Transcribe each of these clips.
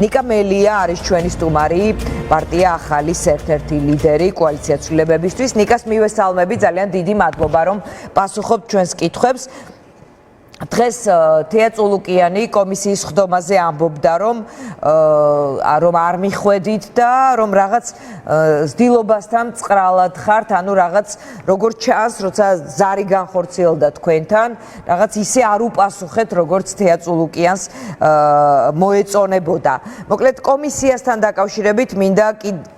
ნიკა მელია არის ჩვენი სტუმარი, პარტია ახალის ერთ-ერთი ლიდერი კოალიცია ცვლილებებისთვის. ნიკას მივესალმები, ძალიან დიდი მადლობა, რომ პასუხობთ ჩვენს კითხვებს. დღეს თეა წულუკიანი კომისიის ხდომაზე ამბობდა, რომ არ მიხვედით და რომ რაღაც ზდილობასთან წყრალად ხართ, ანუ რაღაც როგორც ჩანს, როცა ზარი განხორციელდა თქვენთან, რაღაც ისე არ უპასუხეთ, როგორც თეა წულუკიანს მოეწონებოდა. მოკლედ კომისიასთან დაკავშირებით მინდა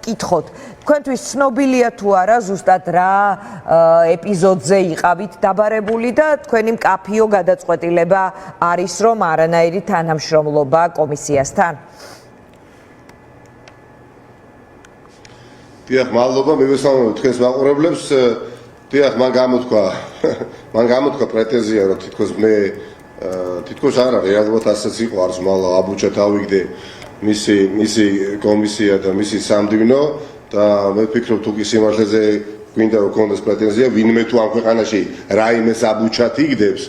კითხოთ. თქვენთვის ცნობილია თუ არა ზუსტად რა ეპიზოდზე იყავით დაბარებული და თქვენი მკაფიო გადაწყვეტილება არის, რომ არანაირი თანამშრომლობა კომისიასთან? დიახ, მადლობა, მივესალმებით თქვენს მაყურებლებს. დიახ, მან გამოთქვა პრეტენზია, რომ თითქოს არა, რეალურად ასეც იყო, არც მალა აბუჩა თავიგდე მისი კომისია და მისი სამდივნო და მე ვფიქრობ თუ კი სიმართლეზე გვინდა რომ გქონდეს პრეტენზია, ვინმე თუ ამ ქვეყანაში რაიმეს აბუჩად იგდებს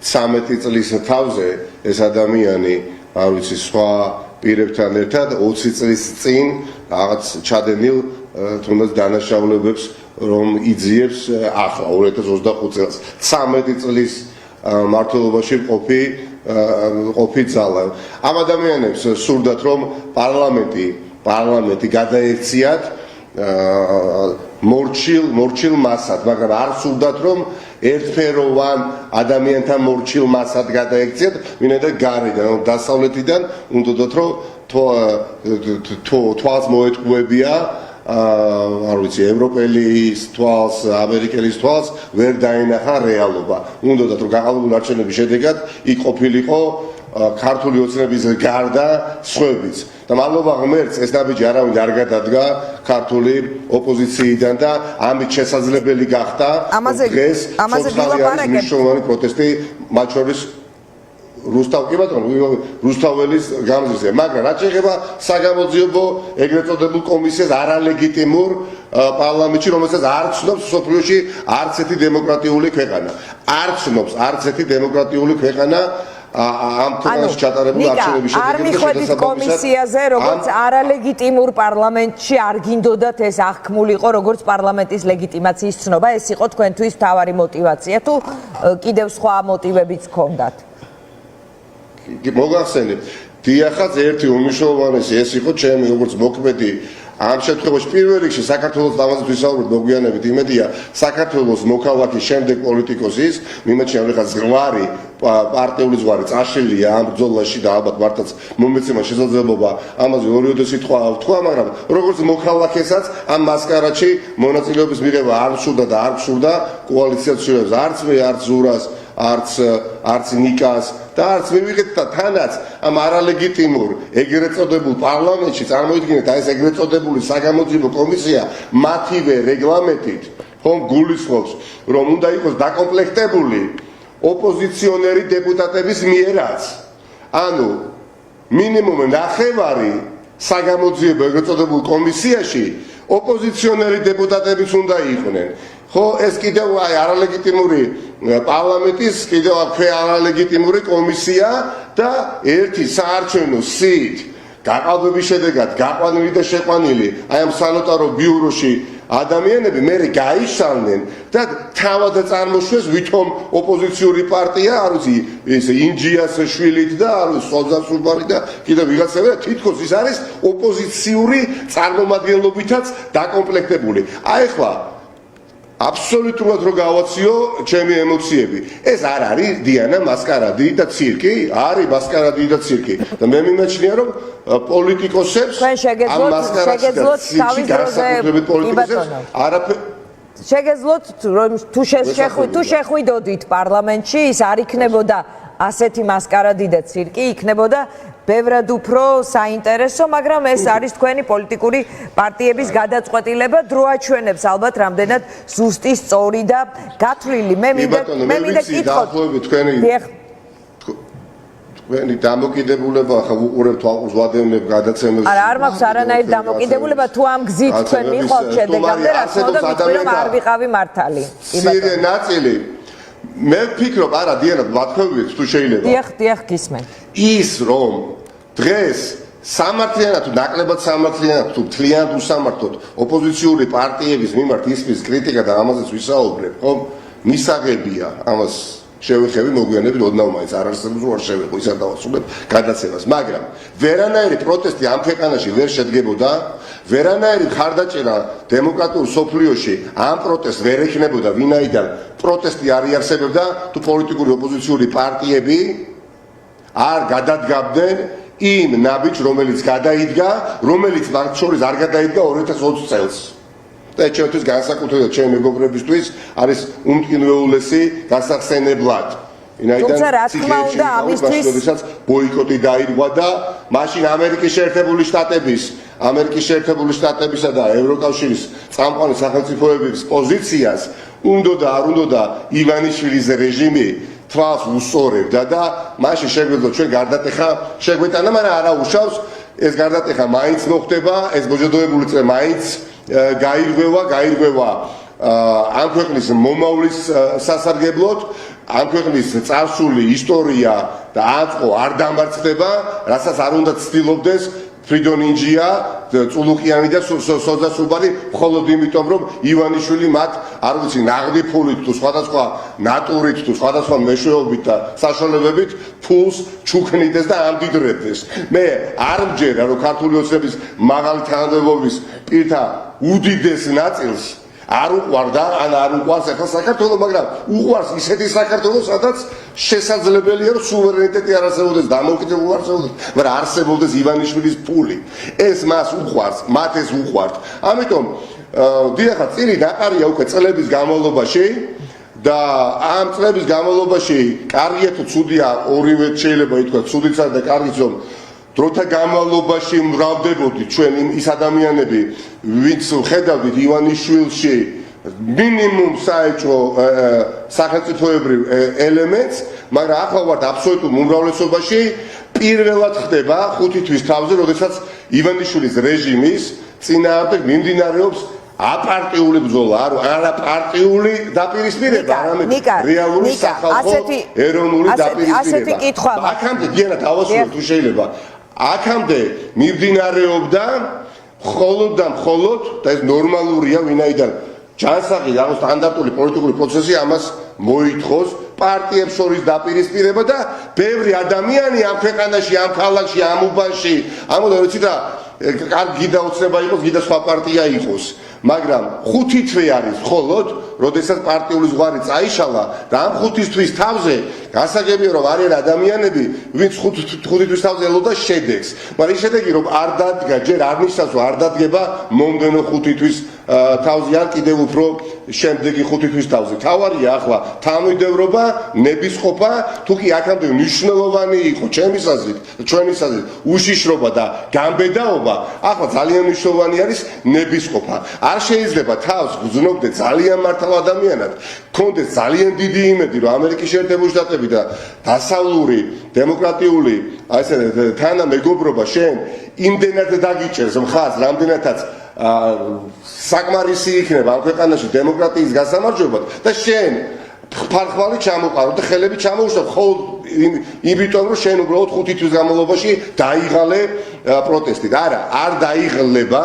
13 წლის თავზე ეს ადამიანი, არ ვიცი, სხვა პირებთან ერთად 20 წლის წინ რაღაც ჩადენილ თუნდაც დანაშაულებებს რომ იძიებს ახლა 2025 წელს 13 წლის მართლობაში ყოფი ძალა. ამ ადამიანებს სურდათ რომ პარლამენტი გადაექციათ მორჩილ მასად, მაგრამ არ სურდათ რომ ერთფეროვან ადამიანთან მორჩილ მასად გადაექციათ, ვინაიდან გარედან, დასავლეთიდან უნდათ რომ თვალს მოეთყუებია, არ ვიცი, ევროპელის თვალს, ამერიკელის თვალს ვერ დაინახა რეალობა. უნდათ რომ გაყალბებული არჩევნების შედეგად იქ ყოფილიყო ქართული ოცნების გარდა სხვებიც. და მადლობა ღმერთს ეს ნაბიჯი არავინ არ გადადგა ქართული ოპოზიციიდან და ამით შესაძლებელი გახდა დღეს მნიშვნელოვანი პროტესტი მათ შორის რუსთაველის გამზირზე. მაგრამ რაც შეეხება საგამოძიებო ეგრეთ წოდებულ კომისიას არალეგიტიმურ პარლამენტში, რომელსაც არ ცნობს სოფლიოში არც ერთი დემოკრატიული ქვეყანა. არ ცნობს არც ერთი დემოკრატიული ქვეყანა ამ ქვეყანაში ჩატარებულ არჩევნების შედეგად. არ მიხვედით კომისიაზე, როგორც არალეგიტიმურ პარლამენტში არ გინდოდათ ეს აღქმულიყო, როგორც პარლამენტის ლეგიტიმაციის ცნობა, ეს იყო თქვენთვის მთავარი мотиваცია თუ კიდევ სხვა мотивებიც ჰქონდათ? მოგახსენებთ, დიახაც ერთი უმნიშვნელოვანესი ეს იყო ჩემი როგორც მოქმედი ამ შემთხვევაში პირველ რიგში საქართველოს დამაზეთ ვისაუბროთ მოგვიანებით, იმედია საქართველოს მოქალაქის შემდეგ პოლიტიკოსის მიმაჩნია რაღაც ზღვარი პარტიული ზღვარი წაშლილია ამ ბრძოლაში და ალბათ მართლაც მომეცემა შესაძლებლობა ამაზე ორიოდე სიტყვა ვთქვა, მაგრამ როგორც მოქალაქესაც ამ მასკარადში მონაწილეობის მიღება არ სურდა და არ გსურდა კოალიცია ცვლილებს, არც მე, არც ზურას, არც ნიკას და არც მივიღეთ და თანაც ამ არალეგიტიმურ ეგრეთ წოდებულ პარლამენტში წარმოიდგინეთ აი ეს ეგრეთ წოდებული საგამოძიებო კომისია მათივე რეგლამენტით ხომ გულისხმობს რომ უნდა იყოს დაკომპლექტებული ოპოზიციონერი დეპუტატების მიერაც. ანუ მინიმუმ 9 საგამოძიებო ეგრეთ წოდებულ კომისიაში ოპოზიციონერი დეპუტატებიც უნდა იყვნენ. ხო, ეს კიდევ აი არალეგიტიმური პარლამენტის კიდევ არალეგიტიმური კომისია და ერთი საარჩევნო სიით გაყალბების შედეგად გაყვანილი და შეყვანილი აი ამ სანოტარო ბიუროში ადამიანები მე გაიშალნენ და თავად წარმოშვეს ვითომ ოპოზიციური პარტია, არ ვიცი, ეს ინჯიას შვილით და არ ვიცი, სოძასუბარი და კიდევ ვიღაცები და თითქოს ის არის ოპოზიციური წარმომადგენლობითაც დაკომპლექტებული. აი ახლა აბსოლუტურად რო გავაციო ჩემი ემოციები. ეს არ არის დიანა მასკარადი და ცირკი, არის მასკარადი და ცირკი. და მე მიმაჩნია რომ პოლიტიკოსებს ამ მასკარადს თავის დროზე შეგეძლოთ რომ თუ შეხვიდოდით პარლამენტში, ის არ იქნებოდა ასეთი მასკარადი და ცირკი, იქნებოდა ბევრად უფრო საინტერესო, მაგრამ ეს არის თქვენი პოლიტიკური პარტიების გადაწყვეტილება, დრო აჩვენებს ალბათ რამდენად ზუსტი, სწორი და გათვლილი. მე მინდა კითხოთ თქვენი დამოკიდებულება ახლა უყურებთ ვადევნებ გადაცემებს. არ მაქვს არანაირი დამოკიდებულება, თუ ამ გზით თქვენ მიხვალთ შედეგამდე, რაც უნდა ვიტყვი რომ არ ვიყავი მართალი. სირე ნაწილი მე ვფიქრობ, არა დიანა, ვათქვევით თუ შეიძლება. დიახ, გისმენთ. ის რომ დღეს სამართლიანად თუ ნაკლებად სამართლიანად თუ მთლიანად უსამართლოდ ოპოზიციური პარტიების მიმართ ისმის კრიტიკა და ამაზეც ვისაუბრებ, ხო? მისაღებია ამას შევეხები მოგვიანებით ოდნავ მაინც არ არსებობს რომ არ შევეხო ისა დავასრულებ გადაცემას, მაგრამ ვერანაირი პროტესტი ამ ქვეყანაში ვერ შედგებოდა, ვერანაირი ხარდაჭერა დემოკრატიულ სოფლიოში ამ პროტესტს ვერ ექნებოდა, ვინაიდან პროტესტი არ იარსებებდა თუ პოლიტიკური ოპოზიციური პარტიები არ გადადგამდნენ იმ ნაბიჯს, რომელიც გადაიდგა, რომელიც მათ შორის არ გადაიდგა 2020 წელს. და ჩემთვის განსაკუთრებით ჩემი მეგობრებისთვის არის უმტკინველესი გასახსენებლად. თუმცა რა თქმა უნდა ამისთვის ბოიკოტი დაირღვა და მაშინ ამერიკის შეერთებული შტატებისა და ევროკავშირის წამყვანი სახელმწიფოების პოზიციას უნდა და არ უნდა ივანიშვილის რეჟიმი თვალს უსწორებდა და მაშინ შეგვეძლო ჩვენ გარდატეხა შეგვეტანა, მაგრამ არა უშავს ეს გარდატეხა მაინც მოხდება, ეს ბოჯადოებული წრე მაინც გაირღვევა ამ ქვეყნის მომავლის სასარგებლოდ, ამ ქვეყნის წარსული ისტორია და აწყო არ დამარცხდება, რასაც არ უნდა ცდილობდეს ფრიდონ ინჯია, წულუყიანი და სოძა სუბარი, მხოლოდ იმიტომ, რომ ივანიშვილი მათ არ ვიცი ნაღდი ფულით თუ სხვადასხვა ნატურით თუ სხვადასხვა მეშვეობით და საშუალებებით ფულს ჩუქნიდეს და ამდიდრებდეს. მე არ მჯერა, რომ ქართული ოცნების მაღალი თანამდებობის პირთა უდიდეს ნაწილს არ უყვარდა, ან არ უყვარს ახლა საქართველოს, მაგრამ უყვარს ისეთი საქართველოს, სადაც შესაძლებელია, რომ სუვერენიტეტი არ არსებობდეს, დამოუკიდებლობა არ არსებობდეს, მაგრამ არსებობდეს ივანიშვილის ფული. ეს მას უყვარს, მათ ეს უყვართ. ამიტომ დიახ, წილი დაყარია უკვე წლების განმავლობაში და ამ წლების განმავლობაში კარგია თუ ცუდია, ორივე შეიძლება ითქვას, ცუდიცა და კარგიც, რომ დროთა განმავლობაში მრავლდებოდი ჩვენ ის ადამიანები, ვინც ხედავდით ივანიშვილში მინიმუმ საეჭვო სახელმწიფოებრივ ელემენტს, მაგრამ ახლა ვართ აბსოლუტურ უმრავლესობაში, პირველად ხდება 5 თვის თავზე, როდესაც ივანიშვილის რეჟიმის წინააღმდეგ მიმდინარეობს აპარტიული ბრძოლა, არა პარტიული დაპირისპირება, არამედ რეალური სახალხო ეროვნული დაპირისპირება. აქამდე დიანა დავასრულებ თუ შეიძლება. აქამდე მიმდინარეობდა მხოლოდ და მხოლოდ და ეს ნორმალურია, ვინაიდან ჯანსაღი და სტანდარტული პოლიტიკური პროცესი ამას მოითხოვს, პარტიებს შორის დაპირისპირება და ბევრი ადამიანი ამ ქვეყანაში, ამ ქალაქში, ამ უბანში, ამოდა ვიცი და კარგი გიდა ოცნება იყოს, გიდა სხვა პარტია იყოს. მაგრამ 5 თვე არის მხოლოდ, როდესაც პარტიული ზღვარი წაიშალა და ამ 5 თვის თავზე გასაგებია რომ არიან ადამიანები, ვინც 5 თვის თავზე ელოდა შედეგს. მაგრამ ის შედეგი რომ არ დადგა, ჯერ არ ნიშნავს რომ არ დადგება მომდენო 5 თვის თავზე ან კიდევ უფრო შემდეგი 5 თვის თავზე. თავარია ახლა თანმიმდევრობა, ნებისყოფა, თუ კი აქამდე მნიშვნელოვანი იყო ჩემის აზრით, ჩვენი აზრით, უშიშრობა და გამბედაობა, ახლა ძალიან მნიშვნელოვანი არის ნებისყოფა. არ შეიძლება თავს გძნობდე ძალიან მართალ ადამიანად, გქონდეს ძალიან დიდი იმედი, რომ ამერიკის შეერთებული შტატები და დასავლური დემოკრატიული აი ესე თანამეგობრობა შენ იმდენად დაგიჭერს მხარს, რამდენადაც საკმარისი იქნება ამ ქვეყანაში დემოკრატიის გასამარჯვებლად და შენ ფარხვალი ჩამოყარო და ხელები ჩამოუშვა მხოლოდ იმიტომ რომ შენ უბრალოდ 5 თვის განმავლობაში დაიღალე პროტესტით. არა, არ დაიღლება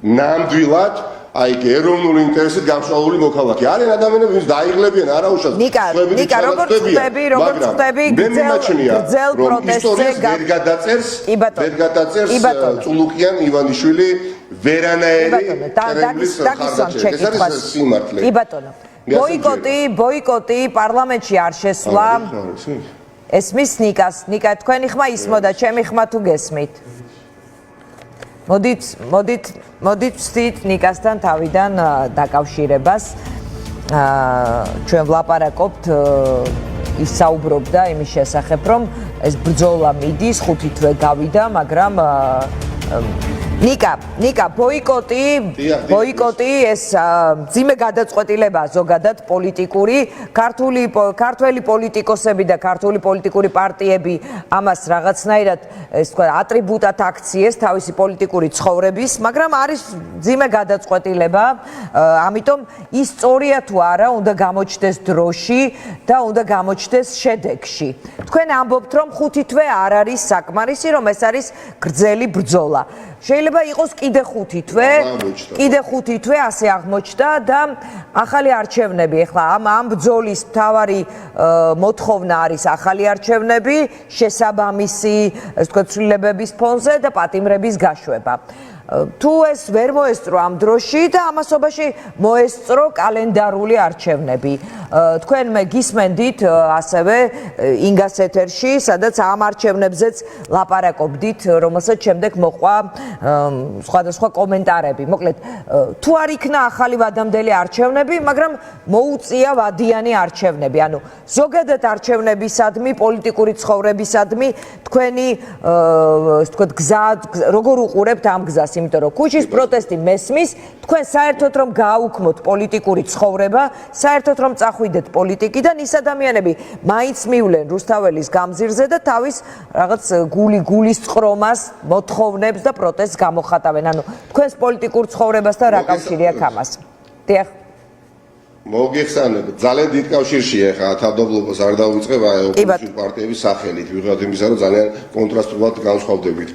ნამდვილად აი ეროვნული ინტერესით გამშვალული მოქალაქე. არიან ადამიანები, ვინც დაიღლებიან არაუშავს. ნიკა, როგორც ხდები გრძელ პროტესტზე ვერ გადაწერს წულუყიან ივანიშვილი ვერანაირი კრემლის ხარდაჭერა. ეს არის სიმართლე. კი ბატონო. ბოიკოტი პარლამენტში არ შესვლა. ესმის ნიკას. ნიკა, თქვენი ხმა ისმოდა, ჩემი ხმა თუ გესმით? მოდით ვსვით ნიკასთან თავიდან დაკავშირებას. ჩვენ ვლაპარაკობთ, ის საუბრობდა იმის შესახებ, რომ ეს ბრძოლა მიდის, 5 თვე გავიდა, მაგრამ ნიკა ბოიკოტი ეს ძიმე გადაწყვეტილებაა ზოგადად პოლიტიკური ქართველი პოლიტიკოსები და ქართული პოლიტიკური პარტიები ამას რაღაცნაირად ეს თქვა ატრიბუტად აქციეს თავისი პოლიტიკური ცხოვრების, მაგრამ არის ძიმე გადაწყვეტილება, ამიტომ ის სწორია თუ არა უნდა გამოჩნდეს დროში და უნდა გამოჩნდეს შედეგში. თქვენ ამბობთ რომ 5 თვე არ არის საკმარისი, რომ ეს არის გრძელი ბრძოლა. შეიძლება იყოს კიდე 5 თვე ასე აღმოჩნდა და ახალი არჩევნები. ეხლა ამ ბრძოლის მთავარი მოთხოვნა არის ახალი არჩევნები, შესაბამისი, ასე ვთქვათ, ცვლილებების ფონზე და პატიმრების გაშვება. თუ ეს ვერ მოესწრო ამ დროში და ამასობაში მოესწრო კალენდარული არჩევნები. თქვენ მე გისმენდით ასევე ინგას ეთერში, სადაც ამ არჩევნებზეც ლაპარაკობდით, რომელსაც შემდეგ მოყვა სხვადასხვა კომენტარები. მოკლედ, თუ არ იქნა ახალი ვადამდელი არჩევნები, მაგრამ მოუწია ვადიანი არჩევნები. ანუ ზოგადად არჩევნებისადმი, პოლიტიკური ცხოვრებისადმი თქვენი ასე ვთქვათ, გზა როგორ უყურებთ ამ გზას? იმიტომ რომ ქუჩის პროტესტი მესმის, თქვენ საერთოდ რომ გააუქმოთ პოლიტიკური ცხოვრება, საერთოდ რომ წახვიდეთ პოლიტიკიდან, ის ადამიანები მაინც მივლენ რუსთაველის გამზირზე და თავის რაღაც გულის წყრომას, მოთხოვნებს და პროტესტს გამოხატავენ. ანუ თქვენს პოლიტიკურ ცხოვრებასთან რა კავშირი აქვს ამას? დიახ. მოგეხსენებათ, ძალიან დიდ კავშირშია ხა თავდაბლობას არ დავიწყებ ოპოზიციური პარტიების სახელით, ვიღოთ იმისა, რომ ძალიან კონტრასტულად განსხვავდებით.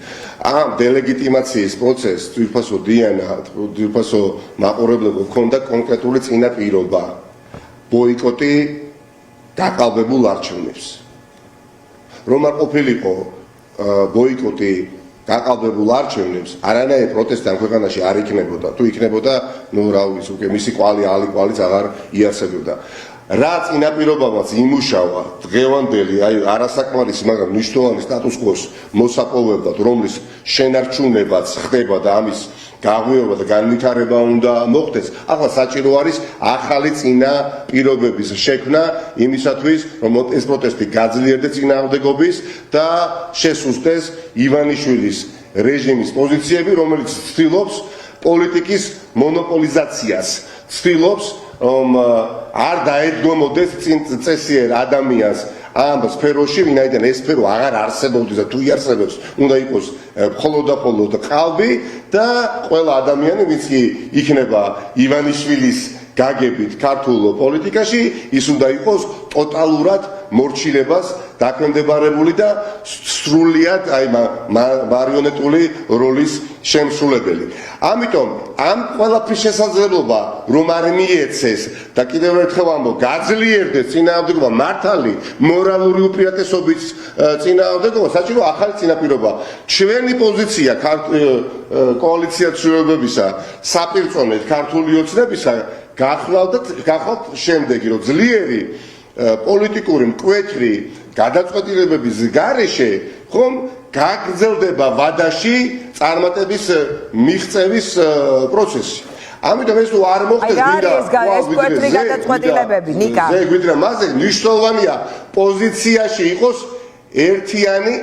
ამ დელეგიტიმაციის პროცესს თვითფასო დიანა, თვითფასო მაყურებლებო ჰქონდა კონკრეტული წინაპირობა. ბოიკოტი დაკავებულ არჩევნებს. რომ არ ყოფილიყო ბოიკოტი დაკავებულ არჩევნებს, არანაირი პროტესტი ამ ქვეყანაში არ იქნებოდა. თუ იქნებოდა, ნუ რა ვიცი, უკვე მისი კვალიც აღარ იარსებოდა. რა წინაპირობამაც იმუშავა დღევანდელი, აი არასაკმარისი, მაგრამ მნიშვნელოვანი სტატუს-კვოს მოსაპოვებლად, რომლის შენარჩუნებაც ხდება და ამის გაღვიობა და განვითარება უნდა მოხდეს. ახლა საჭირო არის ახალი წინაპირობების შექმნა იმისათვის, რომ ეს პროტესტი გაძლიერდეს წინააღმდეგობის და შესუსტეს ივანიშვილის რეჟიმის პოზიციები, რომელიც ცდილობს პოლიტიკის მონოპოლიზაციას, ცდილობს რომ არ დაედგომოდეს წესიერ ადამიანს ამ სფეროში, ვინაიდან ეს სფერო აღარ არსებობდეს და თუ იარსებებს, უნდა იყოს მხოლოდ ყალბი და ყველა ადამიანი, ვინც იქნება ივანიშვილის გაგებით ქართულ პოლიტიკაში, ის უნდა იყოს ტოტალურად მორჩილებას დაქვემდებარებული და სრულიად აი მარიონეტული როლის შემსრულებელი. ამიტომ ამ ყველაფრის შესაძლებლობა რომ არ მიეცეს და კიდევ ერთხელ ამბობ, გაძლიერდეს წინააღმდეგობა მართალი მორალური უპირატესობის წინააღმდეგობა, საჭირო ახალი წინაპირობა. ჩვენი პოზიცია კოალიცია ცვლილებებისა საპირწონედ ქართული ოცნებისა გახლავთ შემდეგი, რომ ძლიერი პოლიტიკური მკვეთრი გადაწყვეტილებების გარეშე ხომ გაგრძელდება ვადაში წარმატების მიღწევის პროცესი. ამიტომ ეს არ მოხდეს მკვეთრი გადაწყვეტილებები, ნიკა. ზეგვიდრა მასე მნიშვნელოვანია პოზიციაში იყოს ერთიანი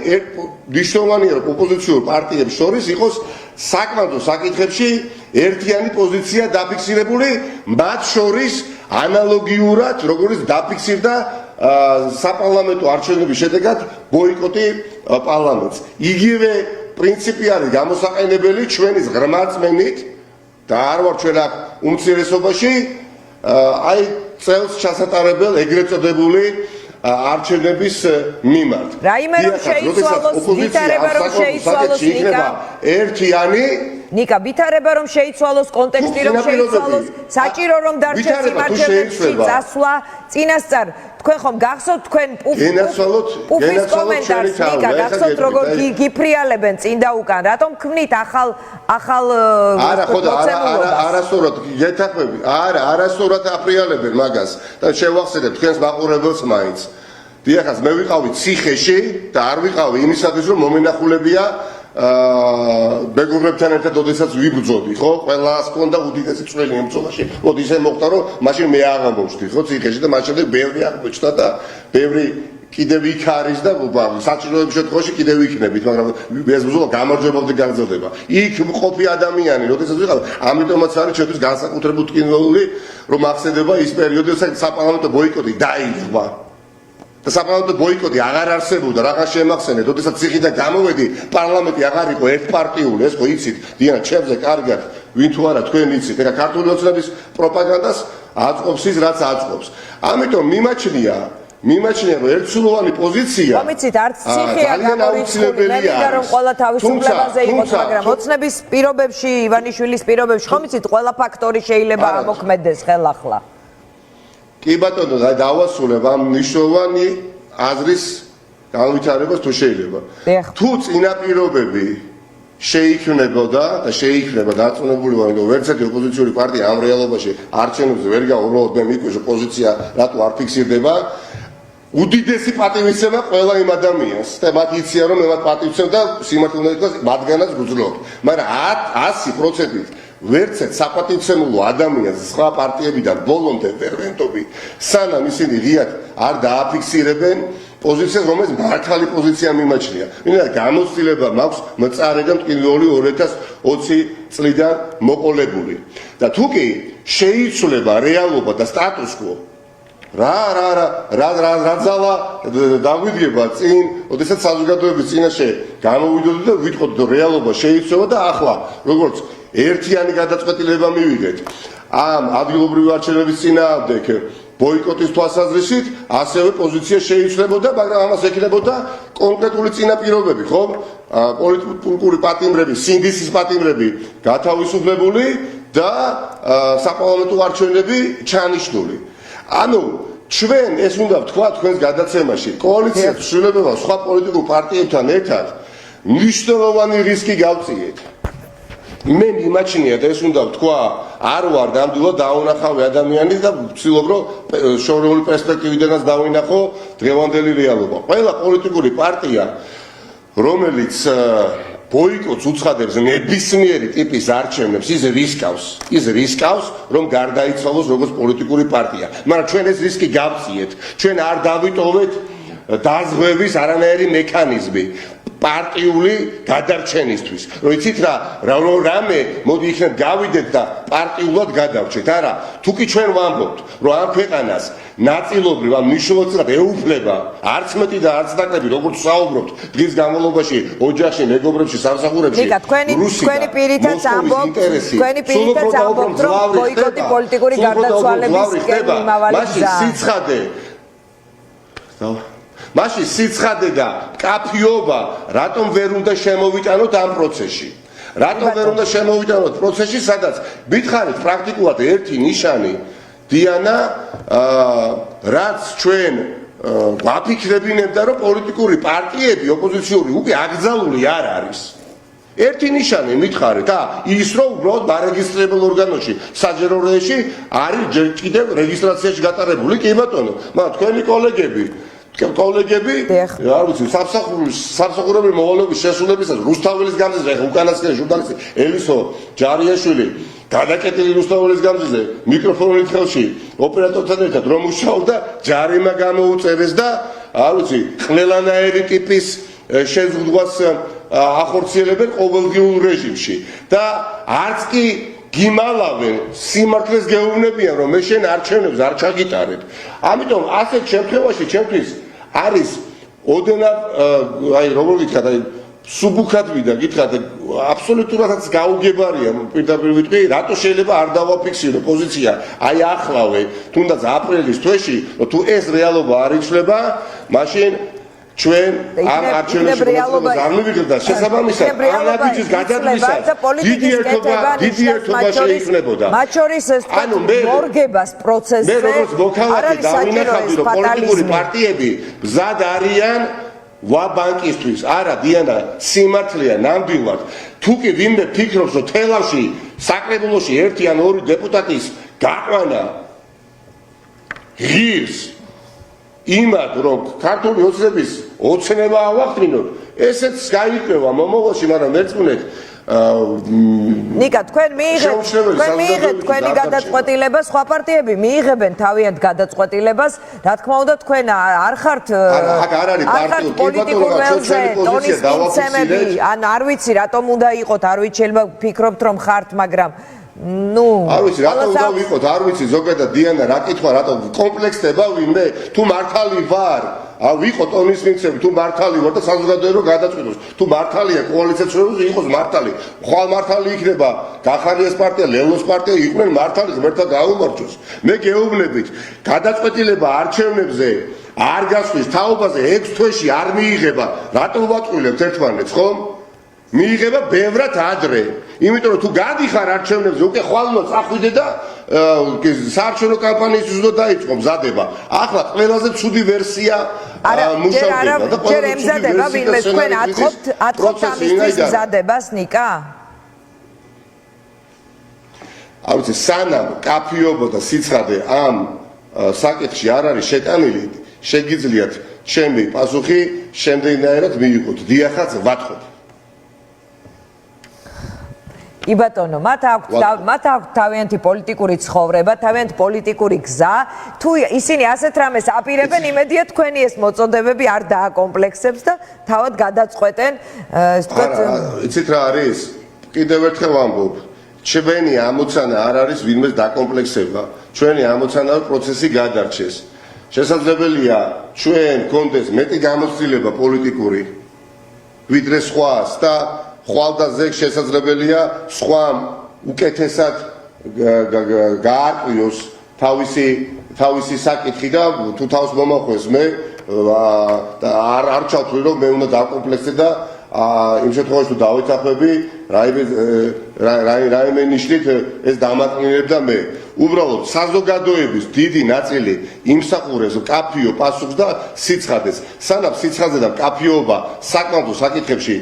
მნიშვნელოვანია რომ ოპოზიციურ პარტიებს შორის იყოს საკმაოდ საკითხებში ერთიანი პოზიცია დაფიქსირებული, მათ შორის ანალოგიურად, როგორც დაფიქსირდა საპარლამენტო არჩევნების შედეგად ბოიკოტი პარლამენტს. იგივე პრინციპი არის გამოსაყენებელი ჩვენი ღრმა წმენით და არ ვარ ჩვენ აქ უმცირესობაში, აი წელს ჩასატარებელ ეგრეთ წოდებული არჩევნების მიმართ. რაიმე რომ შეიცვალოს, ვითარება რომ შეიცვალოს ნიკა. ერთიანი ნიკა, ვითარება რომ შეიცვალოს, კონტექსტი რომ შეიცვალოს, საჭირო რომ დარჩეს იმ არჩევნებში წასვლა წინასწარ. თქვენ ხომ გახსოვთ თქვენ პუფის კომენტარს, ნიკა, გახსოვთ როგორ გიფრიალებენ წინ და უკან, რატომ ქმნით ახალ არასწორად გეთახმები, არასწორად აფრიალებენ მაგას და შევახსენებ თქვენს მაყურებელს მაინც. დიახაც, მე ვიყავი ციხეში და არ ვიყავი იმისათვის, რომ მომენახულებია მეგობრებთან ერთად ოდესაც ვიბრძოდი, ხო? ყველას ჰქონდა უდიდესი წვლილი იმ ბრძოლაში. მოდი ისე მოხდა, რომ მაშინ მე აღამბობდი, ხო, ციხეში და მაშინ ბევრი აღმოჩნდა და ბევრი კიდევ იქ არის და საჭიროების შემთხვევაში კიდევ იქნებით, მაგრამ ეს ბრძოლა გამარჯვებამდე გაგრძელდება. იქ მყოფი ადამიანი, როდესაც ვიყავ, ამიტომაც არის ჩვენთვის განსაკუთრებული ტკივნეული, რომ ახსენდება ის პერიოდი, როდესაც საპარლამენტო ბოიკოტი დაიწყო. და საპარლამენტო ბოიკოტი აღარ არსებობდა, რაღაც შემახსენეთ, როდესაც ციხიდან გამოვედი, პარლამენტი აღარ იყო ერთპარტიული, ეს ხო იცით, დიანა, ჩემზე კარგად, ვინ თუ არა თქვენ იცით, ეხლა ქართული ოცნების პროპაგანდას აწყობს ის, რაც აწყობს. ამიტომ მიმაჩნია რომ ერთსულოვანი პოზიცია მომიცით არც ციხეა გამორიცხული, მე მინდა რომ ყველა თავისუფლებაზე იყოს, მაგრამ ოცნების პირობებში, ივანიშვილის პირობებში, ხომიცით ყველა ფაქტორი შეიძლება ამოქმედდეს ხელახლა. კი ბატონო, დავასრულებ ამ მნიშვნელოვანი აზრის განვითარებას თუ შეიძლება. თუ წინაპირობები შეიქმნებოდა და შეიქმნება დარწმუნებული ვარ, რომ ვერც ერთი ოპოზიციური პარტია ამ რეალობაში არჩევნებზე ვერ გაუბრალოდ მე მიყვეს პოზიცია რატო არ ფიქსირდება. უდიდესი პატივისცემა ყველა იმ ადამიანს და მათ იციან რომ მე მათ პატივცემ და სიმართლე უნდა ითქვას მათგანაც გძნობ. მაგრამ 100%-ით ვერც ერთ საპატივცემულო ადამიანს სხვა პარტიებიდან ბოლომდე ვერ ვენტობი, სანამ ისინი ღიად არ დააფიქსირებენ პოზიციას, რომელიც მართალი პოზიცია მიმაჩნია. მინდა გამოცდილება მაქვს მწარე და მტკივნეული 2020 წლიდან მოყოლებული. და თუ კი შეიცვლება რეალობა და სტატუს-კვო, რა ძალა დაგვიდგება წინ, ოდესაც საზოგადოების წინაშე გამოვიდოდი და ვიტყოდი, რომ რეალობა შეიცვლება და ახლა როგორც ერთიანი გადაწყვეტილება მივიღეთ ამ ადგილობრივი არჩევნების წინააღმდეგ ბოიკოტის თვალსაზრისით, ასევე პოზიცია შეიცვლებოდა, მაგრამ ამას ექნებოდა კონკრეტული წინაპირობები, ხო? პოლიტიკური პატიმრები, სინდისის პატიმრები გათავისუფლებული და საპარლამენტო არჩევნები ჩანიშნული. ანუ ჩვენ ეს უნდა ვთქვა თქვენს გადაცემაში, კოალიციას ვშვილებება სხვა პოლიტიკურ პარტიებთან ერთად მნიშვნელოვანი რისკი გავწიეთ. მე მიმაჩნია და ეს უნდა ვთქვა, არ ვარ ნამდვილად დაუნახავი ადამიანი და ვცდილობ რომ შორეული პერსპექტივიდანაც დავინახო დღევანდელი რეალობა. ყველა პოლიტიკური პარტია, რომელიც ბოიკოტს უცხადებს ნებისმიერი ტიპის არჩევნებს, ის რისკავს, რომ გარდაიცვალოს როგორც პოლიტიკური პარტია. მაგრამ ჩვენ ეს რისკი გავწიეთ. ჩვენ არ დავიტოვეთ დაზღვევის არანაირი მექანიზმი პარტიული გადარჩენისთვის. რომ იცით რამე მოდი იქნებ გავიდეთ და პარტიულად გადავრჩეთ. არა, თუ კი ჩვენ ვამბობთ, რომ ამ ქვეყანას ნაწილობრივ ამ მნიშვნელოვნად ეუფლება არც მეტი და არც ნაკლები, როგორც საუბრობთ დღის განმავლობაში ოჯახში, მეგობრებში, სამსახურებში, თქვენი პირითაც ამბობთ, რომ ბოიკოტი პოლიტიკური გარდაცვალების მიმავალი გზაა. მაშინ სიცხადე და კაფიობა რატომ ვერ უნდა შემოვიტანოთ ამ პროცესში? რატომ ვერ უნდა შემოვიტანოთ პროცესში, სადაც გითხარით პრაქტიკულად ერთი ნიშანი, დიანა, რაც ჩვენ ვაფიქრებინებდა, რომ პოლიტიკური პარტიები ოპოზიციური უკვე აკრძალული არ არის. ერთი ნიშანი მითხარით, ის რომ უბრალოდ დარეგისტრირებულ ორგანოში, საჯარო რეესში არის ჯერ კიდევ რეგისტრაციაში გატარებული, კი ბატონო, მაგრამ თქვენი კოლეგები, არ ვიცი, სამსახურებრივი მოვალეობის შესრულებისას რუსთაველის გამზირზე, უკანასკნელი ჟურნალისტი ელისო ჯარიაშვილი გადაკეტილი რუსთაველის გამზირზე მიკროფონით ხელში ოპერატორთან ერთად რომ მუშაობდა, ჯარიმა გამოუწერეს და არ ვიცი, ყველანაირი ტიპის შეზღუდვას ახორციელებენ ყოველდღიურ რეჟიმში და არც კი გიმალავენ, სიმართლეს გეუბნებიან, რომ მე შენ არჩევნებს არ ჩაგიტარებ. ამიტომ ასეთ შემთხვევაში ჩემთვის არის ოდენად როგორ გითხრათ, სუბუქად ვიდა, გითხრათ, აბსოლუტურადაც გაუგებარია, პირდაპირ ვიტყვი, რატო შეიძლება არ დავაფიქსირო პოზიცია აი ახლავე, თუნდაც აპრილის თვეში, რომ თუ ეს რეალობა არ იცვლება, მაშინ ჩვენ ამ არჩევნებში არ მივიღებთ და შესაბამისად ამ ნაბიჯის გადადგმისას დიდი ერთობა შეიქმნებოდა. მათ შორის ეს მორგებას პროცესზე არ არის საჭირო ეს პოლიტიკური პარტიები მზად არიან ვაბანკისთვის. არა, დიანა, სიმართლეა ნამდვილად. თუ კი ვინმე ფიქრობს, რომ თელავში საკრებულოში ერთი ან ორი დეპუტატის გაყვანა ღირს იმად, რომ ქართული ოცნების ოცნება ავახდინოთ, ესეც გაიგება მომავალში, მაგრამ ერთმანეთ ნიკა თქვენი თქვენი გადაწყვეტილება სხვა პარტიები მიიღებენ თავიანთ გადაწყვეტილებას რა თქმა უნდა თქვენ არ ხართ პოლიტიკურ ველზე ტონის მიცემები ან არ ვიცი რატომ უნდა იყოთ არ ვიცი შეიძლება ფიქრობთ რომ ხართ მაგრამ ნუ არ ვიცი რატომ უნდა ვიყოთ არ ვიცი ზოგადად დიანა რა კითხვა რატომ კომპლექსდება ვინმე თუ მართალი ვარ ვიყო ტონის მიცემი თუ მართალი ვარ და საზოგადოებრივ გადაწყვეტოს თუ მართალია კოალიციაც შეიძლება იყოს მართალი ხვალ მართალი იქნება გახარიას პარტია ლელოს პარტია იყვნენ მართალი ღმერთთან გაუმარჯოს მე გეუბნებით გადაწყვეტილება არჩევნებზე არ გასვლის თაობაზე 6 თვეში არ მიიღება რატომ ვატყვილებთ ერთმანეთს ხომ მიიღება ბევრად ადრე იმიტომ რომ თუ გადიხარ არჩევნებზე უკვე ხვალ წახვიდე და საარჩევნო კამპანიისთვის უნდა დაიწყო მზადება ახლა ყველაზე ცუდი ვერსია მუშავდება და ჯერ ემზადება ვინმე თქვენ ატყობთ ამისთვის მზადებას ნიკა არ ვიცი სანამ კაფიობა და სიცხადე ამ საკითხში არ არის შეტანილი შეგიძლიათ ჩემი პასუხი შემდეგნაირად მიიღოთ დიახაც ვატყობ კი ბატონო, მათ აქვთ თავიანთი პოლიტიკური ცხოვრება, თავიანთი პოლიტიკური გზა. თუ ისინი ასეთ რამეს აპირებენ, იმედია თქვენი ეს მოწოდებები არ დააკომპლექსებს და თავად გადაწყვეტენ, ეს ვთქვათ. იცით რა არის? კიდევ ერთხელ ვამბობ, ჩვენი ამოცანა არ არის ვინმეს დაკომპლექსება. ჩვენი ამოცანა პროცესი გადარჩეს. შესაძლებელია ჩვენ გქონდეს მეტი გამოცდილება პოლიტიკური ვიდრე სხვას და ხვალდაზე შესაძლებელია სხვა უკეთესად გაარკვიოს თავისი საკითხი და თუ თავს მომახვეს მე არ ჩავთვლი რომ მე უნდა დაკომპლექსე და იმ შემთხვევაში თუ დავითახები რაიმე ნიშნით ეს დამატკინებდა მე უბრალოდ საზოგადოების დიდი ნაწილი იმსახურებს კაფიო პასუხს და სიცხადეს სანამ სიცხადე და კაფიობა საკმაოდ საკითხებში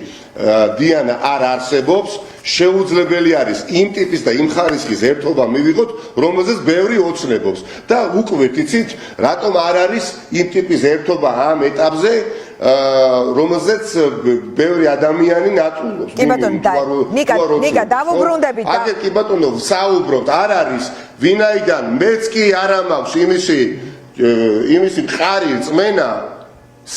დიანა არ არსებობს შეუძლებელი არის იმ ტიპის და იმ ხარისხის ერთობა მივიღოთ რომელზეც ბევრი ოცნებობს და უკვე იცით რატომ არ არის იმ ტიპის ერთობა ამ ეტაპზე რომელზეც ბევრი ადამიანი ნატყულობს კი ბატონო ნიკა დავუბრუნდებით და აგერ კი ბატონო საუბრობთ არ არის ვინაიდან მეც კი არ ამაქვს იმისი მყარი რწმენა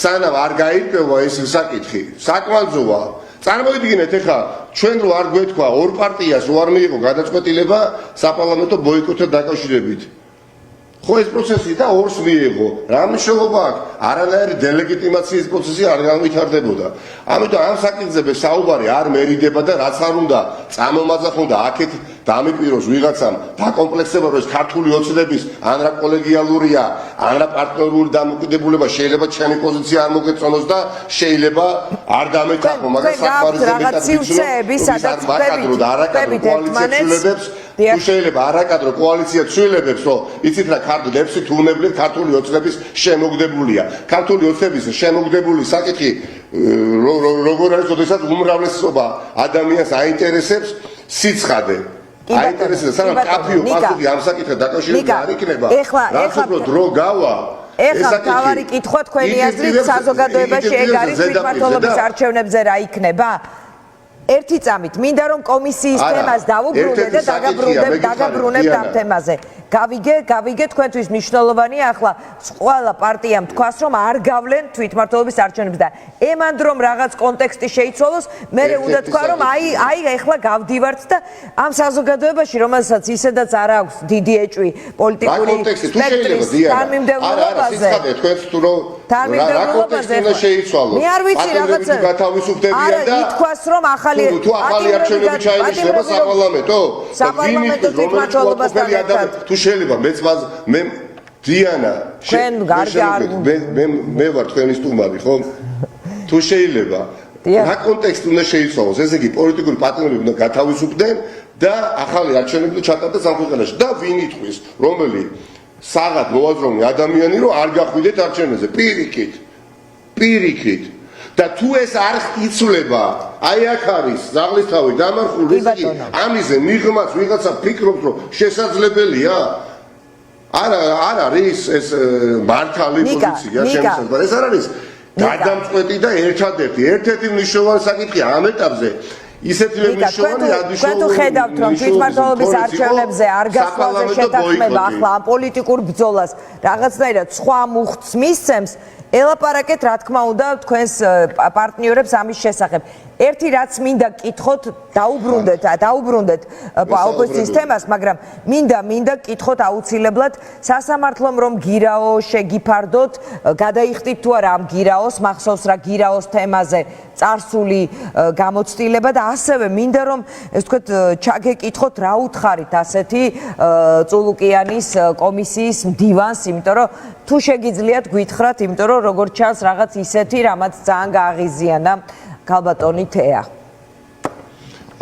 სანამ არ გაირკვევა ეს საკითხი საკმაოდზოა წარმოიდგინეთ ეხლა ჩვენ რო არ გვეთქვა ორ პარტიას რო არ მიიღო გადაწყვეტილება საპარლამენტო ბოიკოტთან დაკავშირებით ხო ეს პროცესი და ორს მიიღო რა მნიშვნელობა აქვს არანაირი დელეგიტიმაციის პროცესი არ განვითარდებოდა ამიტომ ამ საკითხზე საუბარი არ მერიდება და რაც არ უნდა წამომაძახონ და აქეთ დამიპიროს ვიღაცამ დაკომპლექსება რომ ეს ქართული ოცნების ან რა კოლეგიალურია ან რა პარტნიორული დამოკიდებულება შეიძლება ჩემი პოზიცია არ მოგეწონოს და შეიძლება არ დამეთახო მაგრამ საკმარისები სადაც მაკადრო და არაკადრო კოალიცია ცვლილებებს თუ შეიძლება არაკადრო კოალიცია ცვლილებებს რომ იცით რა ქართლებში თუ უნებლიეთ ქართული ოცნების შემოგდებულია ქართული ოცნების შემოგდებული საკითხი როგორ არის როდესაც უმრავლესობა ადამიანს აინტერესებს სიცხადე აინტერესებს სანამ კაფიო პასუხი ამ საკითხთან დაკავშირებით არ იქნება რაც უფრო დრო გავა ეხლა თავარი კითხვა თქვენი აზრით საზოგადოებაში ეგ არის თვითმმართველობის არჩევნებზე რა იქნება ერთი წამით მინდა რომ კომისიის თემას დავუბრუნდე და დაგაბრუნებთ ამ თემაზე გავიგე თქვენთვის მნიშვნელოვანია ახლა ყველა პარტიამ თქვას რომ არ გავლენ თვითმმართველობის არჩევნებს და ემანდ რომ რაღაც კონტექსტი შეიცვალოს მე უნდა თქვა რომ აი ახლა გავდივართ და ამ საზოგადოებაში რომელსაც ისედაც არ აქვს დიდი ეჭვი პოლიტიკური სპექტრის თანმიმდევრობაზე თქვენს თუ რომ რა კონტექსტი უნდა შეიცვალოს მე არ ვიცი რაღაცა გათავისუფლებიან და ითქვას რომ ახალი არჩევნები ჩაინიშნება საპარლამენტო საპარლამენტო თვითმმართველობასთან თუ შეიძლება მე დიანა მე ვარ თქვენი სტუმარი ხო თუ შეიძლება რა კონტექსტი უნდა შეიცვალოს ესე იგი პოლიტიკური პარტნიორები უნდა გათავისუფლდნენ და ახალი არჩევნები უნდა ჩატარდეს ამ ქვეყანაში და ვინ იტყვის რომელი საღად მოაზროვნე ადამიანი რომ არ გახვიდეთ არჩევნებზე პირიქით და თუ ეს არ იცვლება აი აქ არის ზაღლისთავი დამარხული ესე იგი ამიზე მიღმაც ვიღაცა ფიქრობს რომ შესაძლებელია არ არის ეს მართალი პოზიცია შემოსაზღვრა ეს არ არის გადამწყვეტი და ერთ-ერთი მნიშვნელოვანი საკითხია ამ ეტაპზე ისეთი მნიშვნელოვანი თქვენ თუ ხედავთ რომ თვითმმართველობის არჩევნებზე არ გასვლაზე შეთანხმება ახლა ამ პოლიტიკურ ბრძოლას რაღაცნაირად სხვა მუხტს მისცემს ელაპარაკეთ რა თქმა უნდა თქვენს პარტნიორებს ამის შესახებ. ერთი რაც მინდა გკითხოთ, დაუბრუნდეთ ოპოზიციის თემას, მაგრამ მინდა გკითხოთ აუცილებლად სასამართლომ რომ გირაო შეგიფარდოთ, გადაიხდით თუ არა ამ გირაოს, მახსოვს რა გირაოს თემაზე წარსული გამოცდილება და ასევე მინდა რომ ეს თქვათ ჩაგეკითხოთ რა უთხარით ასეთი წულუკიანის კომისიის მდივანს, იმიტომ რომ თუ შეგიძლიათ გვითხრათ, იმიტომ რომ როგორც ჩანს რაღაც ისეთი რამაც ძალიან გააღიზიანა ქალბატონი თეა.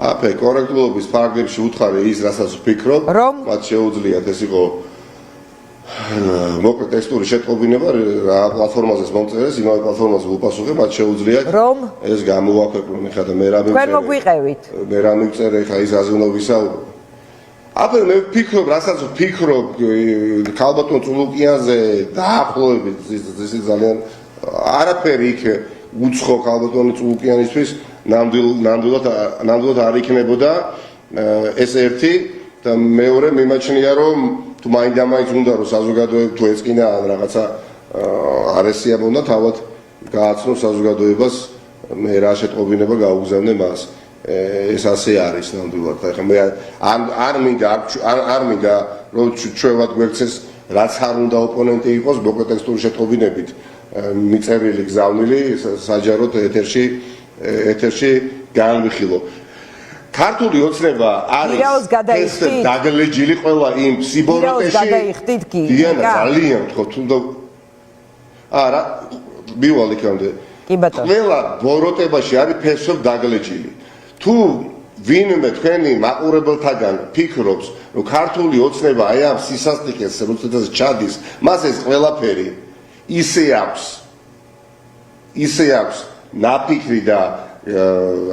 აფე კორექტულობის პარაგრაფში უთხარი ის რასაც ვფიქრობ, მათ შეუძლიათ ეს იყო მოკლე ტექსტური შეტყობინება რა პლატფორმაზეც მომწერეს, იმავე პლატფორმაზე უპასუხე, მათ შეუძლიათ ეს გამოვაქვეყნონ ხა და მე რა მივწერე. თქვენ მოგვიყევით. მე რა მივწერე ხა ის აზე უნდა ვისაუბრო. აფე მე ვფიქრობ, რასაც ვფიქრობ ქალბატონ წულუკიანზე დაახლოებით ის ძალიან არაფერი იქ უცხო ქალბატონი წულუკიანისთვის ნამდვილად არ იქნებოდა ეს ერთი და მეორე მიმაჩნია რომ თუ მაინდა-მაინც უნდა რომ საზოგადოება თუ ეწყინა ან რაღაცა არესიამონდა თავად გააცნო საზოგადოებას მე რა შეტყობინება გაუგზავნე მას ეს ასე არის ნამდვილად ხა მე არ მინდა რომ ჩვევად გვექცეს რაც არ უნდა ოპონენტი იყოს მოკლე ტექსტური შეტყობინებით მიწერილი გზავნილი საჯაროდ ეთერში განვიხილო. ქართული ოცნება არის დაგლეჯილი ყველა იმ სიბოროტეში. დიანა ძალიან თქო თუნდა არა მივალ იქამდე. ყველა ბოროტებაში არის ფესო დაგლეჯილი. თუ ვინმე თქვენი მაყურებელთაგან ფიქრობს რომ ქართული ოცნება აი ამ სისასტიკეს როდესაც ჩადის მას ეს ყველაფერი ისე აქვს ნაფიქრი და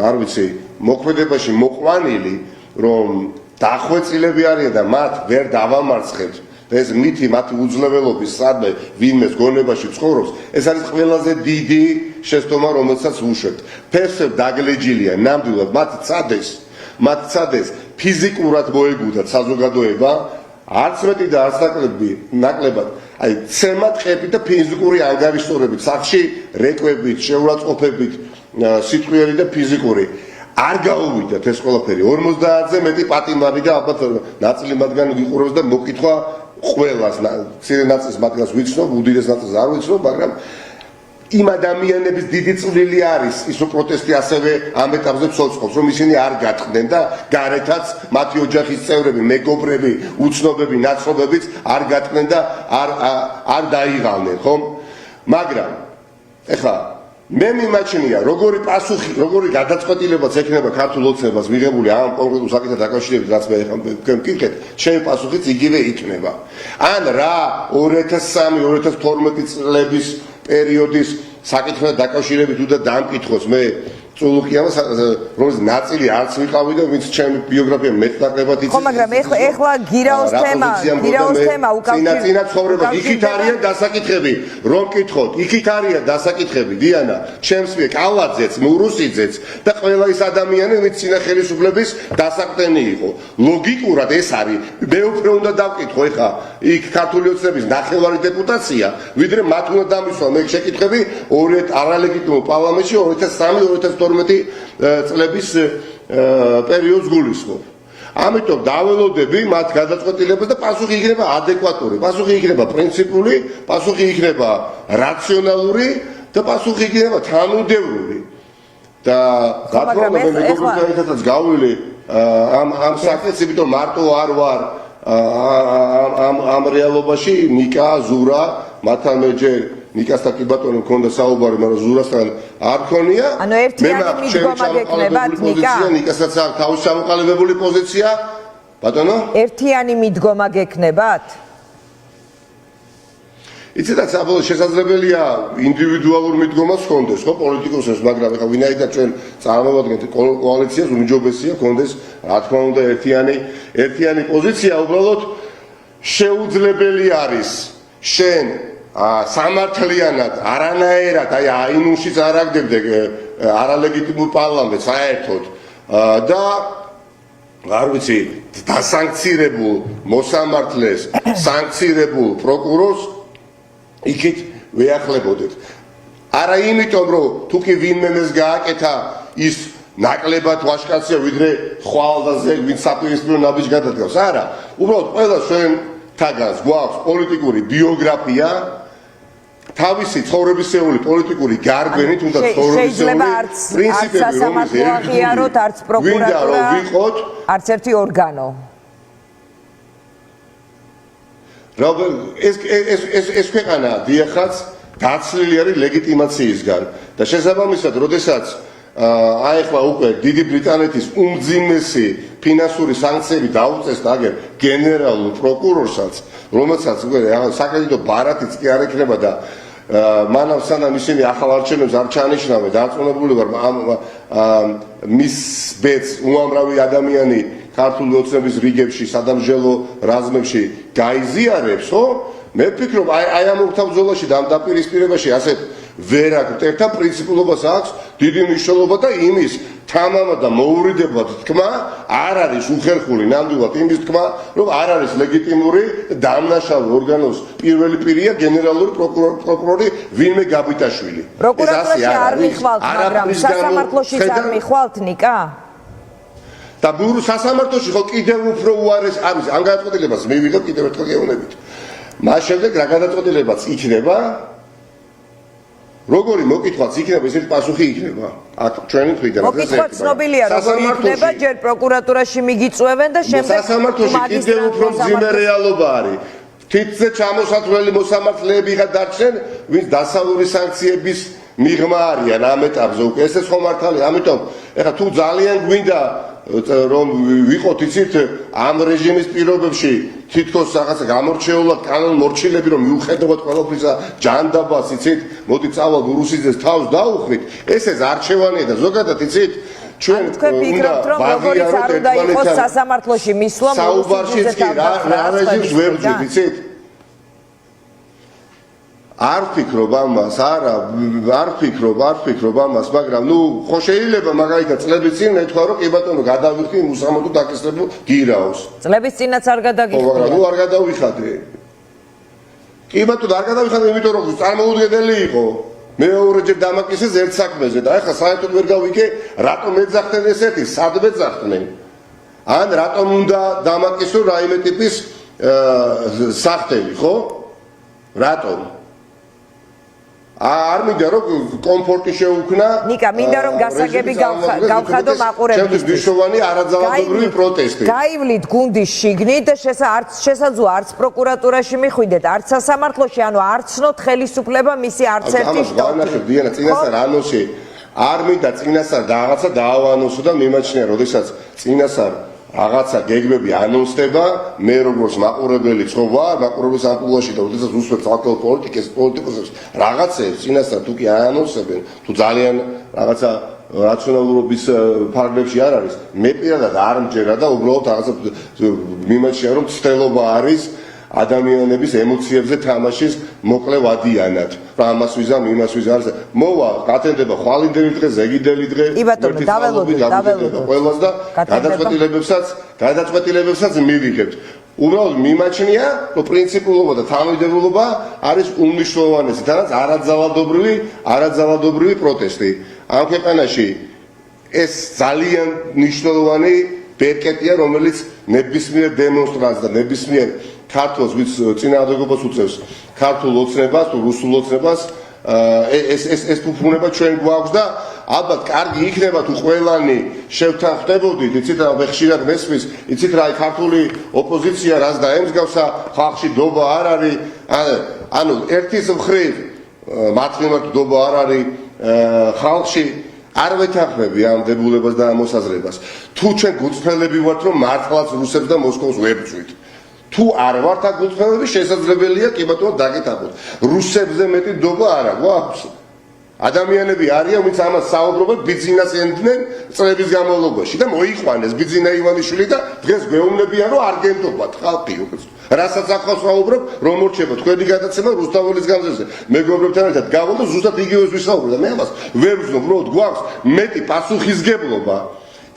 არ ვიცი მოქმედებაში მოყვანილი რომ დახვეწილები არიან და მათ ვერ დავამარცხებთ და ეს მითი მათი უძლეველობის სადმე ვინმეს გონებაში ცხოვრობს ეს არის ყველაზე დიდი შეცდომა რომელსაც უშვებთ ფესებ დაგლეჯილია ნამდვილად მათ წადეს ფიზიკურად მოეგუდათ საზოგადოება არც მეტი და არც ნაკლებად აი ცემად ყებით და ფიზიკური ანგარიშტორებით სახში რეკვებით შეურაცხყოფებით სიტყვიერი და ფიზიკური არ გაუვიდათ ეს ყველაფერი 50-ზე მეტი პატიმარი და ალბათ ნაწილი მათგან ვიყურებს და მოკითხვა ყველას ცირე ნაწილს მათგანს ვიცნობ უდიდეს ნაწილს არ ვიცნობ მაგრამ იმ ადამიანების დიდი წვლილი არის ის რომ პროტესტი ასევე ამ ეტაპზე ცოცხობს რომ ისინი არ გატყდნენ და გარეთაც მათი ოჯახის წევრები მეგობრები უცნობები ნაცნობებიც არ გატყდნენ და არ დაიღალნენ ხომ მაგრამ ეხლა მე მიმაჩნია როგორი გადაწყვეტილებაც ექნება ქართულ ოცნებას მიღებული ამ კონკრეტულ საკითხთან დაკავშირებით რაც მე ეხლა მკითხეთ ჩემი პასუხიც იგივე იქნება ან რა 2003-2012 წლების პერიოდის საკითხთან დაკავშირებით უნდა დამკითხოს მე წულუკიანს რომელიც ნაწილი არც ვიყავი და ვინც ჩემი ბიოგრაფია მეტნაკლებად იცის. ხო, მაგრამ ეხლა გირაოს თემა უკავშირდება. წინა ცხოვრება იქით არიან დასაკითხები, რომ კითხოთ, იქით არიან დასაკითხები, დიანა, ჩემს მიერ კალაძეც, მურუსიძეც და ყველა ის ადამიანი, ვინც წინა ხელისუფლების დასაყრდენი იყო. ლოგიკურად ეს არის, მე უფრო უნდა დავკითხო ეხლა იქ ქართული ოცნების ნახევარი დეპუტაცია, ვიდრე მათ უნდა დამისვა მე შეკითხები არალეგიტიმურ პარლამენტში 2003-2012 წლების პერიოდს გულისხმობ. ამიტომ დაველოდები მათ გადაწყვეტილებას და პასუხი იქნება ადეკვატური, პასუხი იქნება პრინციპული, პასუხი იქნება რაციონალური და პასუხი იქნება თანმიმდევრული. და რა თქმა უნდა მე მეგობრებთან ერთადაც გავვილი ამ საქმეს, იმიტომ მარტო არ ვარ ამ რეალობაში ნიკა, ზურა, მათთან მე ჯერ ნიკასთან კი ბატონო მქონდა საუბარი, მაგრამ ზურასთან არ ქონია. ანუ ერთიანი მიდგომა გეკნებათ ნიკა? ნიკასაც აქვს თავის ჩამოყალიბებული პოზიცია. ბატონო? ერთიანი მიდგომა გეკნებათ? იცით, საბოლოო შესაძლებელია ინდივიდუალურ მიდგომას ჰქონდეს, ხო, პოლიტიკოსებს, მაგრამ ეხლა ვინაიდან ჩვენ წარმოვადგენთ კოალიციას, უმჯობესია ჰქონდეს, რა თქმა უნდა, ერთიანი პოზიცია, უბრალოდ შეუძლებელი არის შენ სამართლიანად არანაირად აი აინუშიც არ აგდებდე არალეგიტიმურ პარლამენტს საერთოდ და არ ვიცი დასანქცირებულ მოსამართლეს სანქცირებულ პროკურორს იქით ვეახლებოდეთ არა იმიტომ რომ თუ კი ვინმეს გააკეთა ის ნაკლებად ვაშკაცია ვიდრე ხვალ და ზეგ ვინც საპირისპირო ნაბიჯს გადადგავს არა უბრალოდ ყველა ჩვენთაგანს გვაქვს პოლიტიკური ბიოგრაფია თავისი ცხოვრებისეული პოლიტიკური გარკვევი თუნდაც ცხოვრებისეული პრინციპები რომელიც აღიაროთ არც პროკურატურა არც ერთი ორგანო ეს ქვეყანა დიახაც დაცლილი არის ლეგიტიმაციისგან და შესაბამისად როდესაც აი ახლა უკვე დიდი ბრიტანეთის უმძიმესი ფინანსური სანქციები დაუწესდა აგერ გენერალურ პროკურორსაც რომელსაც უკვე საკრედიტო ბარათიც კი არ ექნება და მანამ სანამ ისინი ახალ არჩევნებს არ ჩაანიშნავენ დარწმუნებული ვარ მის ბედს უამრავი ადამიანი ქართული ოცნების რიგებში სადამსჯელო რაზმებში გაიზიარებს ხო მე ვფიქრობ აი ამ ურთაბრძოლაში და ამ დაპირისპირებაში ასეთ ვერ აქვს ერთად პრინციპულობას აქვს დიდი მნიშვნელობა და იმის თამამად და მოურიდებლად თქმა არ არის უხერხული ნამდვილად იმის თქმა რომ არ არის ლეგიტიმური დამნაშავე ორგანოს პირველი პირია გენერალური პროკურორი ვინმე გაბიტაშვილი პროკურატურაში არ მიხვალთ მაგრამ სასამართლოშიც არ მიხვალთ ნიკა და სასამართლოში ხო კიდევ უფრო უარეს არის ამ გადაწყვეტილებას მივიღებ კიდევ ერთხელ გეუბნებით მას შემდეგ რა გადაწყვეტილებაც იქნება როგორი მოკითხვაც იქნება ისეთი პასუხი იქნება აქ ჩვენი მხრიდან მოკითხვა ცნობილია როგორი იქნება ჯერ პროკურატურაში მიგიწვევენ და შემდეგ სასამართლოში კიდევ უფრო მძიმე რეალობა არის თითზე ჩამოსათვლელი მოსამართლეები ხარ დარჩენ ვინც დასავლური სანქციების მიღმა არიან ამ ეტაპზე უკვე ესეც ხომ მართალია ამიტომ ეხლა თუ ძალიან გვინდა რომ ვიყოთ იცით ამ რეჟიმის პირობებში თითქოს რაღაცა გამორჩეულად კანონმორჩილები რომ მიუხედავად ყველაფრისა ჯანდაბას იცით მოდი წავალ რუსიძეს თავს დაუხვით ესეც არჩევანია და ზოგადად იცით ჩვენ უნდა ვაღიაროთ ერთმანეთს სასამართლოში მისვლა საუბარშიც კი რა რეჟიმს ვერ ვძვით იცით არ ვფიქრობ ამას, არა, არ ვფიქრობ ამას, მაგრამ ნუ ხო შეიძლება მაგალითად წლების წინ ეთქვა რომ კი ბატონო გადავიხდი უსამართლო დაკისრებულ გირაოს. წლების წინაც არ გადაგიხდი. ხო, მაგრამ ნუ არ გადავიხადე. კი ბატონო არ გადავიხადე, იმიტომ რომ წარმოუდგენელი იყო. მეორეჯერ დამაკისეს ერთ საქმეზე და ეხლა საერთოდ ვერ გავიგე რატომ ეძახდნენ ესეთი, სად მეძახდნენ. ან რატომ უნდა დამაკისო რაიმე ტიპის სახთელი, ხო? რატომ? არ მინდა რომ კომფორტი შეუქმნა ნიკა მინდა რომ გასაგები გავხადო მაყურებელს ჩემთვის მნიშვნელოვანი არაძალადობრივი პროტესტი გაივლით გუნდის შიგნით და არც შესაძლოა არც პროკურატურაში მიხვიდეთ არც სასამართლოში ანუ არცნოთ ხელისუფლება მისი არც ერთი შტატი დიანა წინასწარ ანონსი არ მინდა წინასწარ რაღაცა დაავანოსო და მიმაჩნია როდესაც წინასწარ რაღაცა გეგმები ანონსდება მე როგორც მაყურებელი ცხოვარ მაყურებლის ამპულაში და ოდესაც უსვებ საკუთარ პოლიტიკოსებს რაღაცებს წინასწარ თუ კი აანონსებენ თუ ძალიან რაღაცა რაციონალურობის ფარგლებში არ არის მე პირადად არ მჯერა და უბრალოდ რაღაცა მიმაჩნია რომ ცდელობა არის ადამიანების ემოციებზე თამაშის მოკლე ვადიანად რა ამას ვიზამ იმას ვიზამ მოვა გათენდება ხვალინდელი დღე ზეგიდელი დღე ერთი დაველოდოთ ყველას და გადაწყვეტილებებსაც მივიღებთ უბრალოდ მიმაჩნია რომ პრინციპულობა და თანამდებობა არის უმნიშვნელოვანესი თანაც არაძალადობრივი პროტესტი ამ ქვეყანაში ეს ძალიან მნიშვნელოვანი ბერკეტია რომელიც ნებისმიერ დემონსტრანტს და ნებისმიერ ქართულს ვიც წინააღმდეგობას უწევს ქართულ ოცნებას თუ რუსულ ოცნებას ეს ფუფუნება ჩვენ გვაქვს და ალბათ კარგი იქნება თუ ყველანი შევთანხმდებოდით იცით რა ხშირად მესმის იცით რა ქართული ოპოზიცია რას დაემსგავსა ხალხში დობა არ არის ანუ ერთის მხრივ მათ მიმართ დობა არ არის ხალხში არ ვეთანხმები ამ დებულებას და ამ მოსაზრებას თუ ჩვენ გულწრფელები ვართ რომ მართლაც რუსებს და მოსკოვს ვებრძვით თუ არ ვართ აქ გულწრფელები შესაძლებელია კი ბატონო დაგეთანხმოთ რუსებზე მეტი დობა არა გვაქვს ადამიანები არიან, ვინც ამას საუბრობენ, ბიძინას ენდნენ წლების განმავლობაში და მოიყვანეს ბიძინა ივანიშვილი და დღეს გვეუბნებიან, რომ არ გენდობათ ხალხი. რასაც ახავს ვაუბრობ, რომ მორჩება თქვენი გადაცემა რუსთაველის განძზე. მეგობრებთან ერთად გავალ და ზუსტად იგივეს ვისაუბრებ და მე ამას ვერ ვზნობ, რომ გვაქვს მეტი პასუხისგებლობა.